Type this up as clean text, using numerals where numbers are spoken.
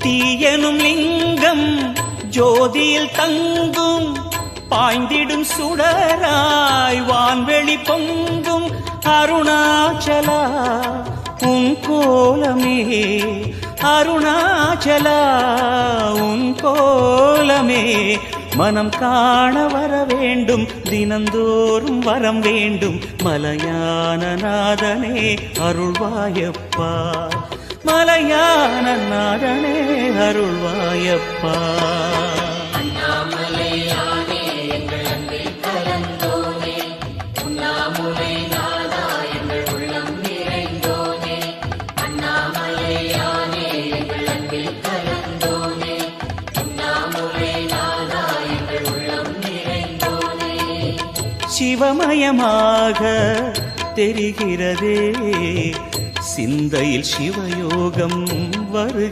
தீயனும் லிங்கம் ஜோதியில் தங்கும் பாய்ந்திடும் சுடராய் வான்வெளி பொங்கும் அருணாச்சலா உன் கோலமே அருணாச்சலா உன் கோலமே மனம் காண வர வேண்டும் தினந்தோறும் வரம் வேண்டும் மலையான நாதனே அருள்வாயப்பா மலையான நாதனே அருள்வாயப்பா சிவமயமாக தெரிகிறதே சிந்தையில் சிவயோகம் வருகிறது.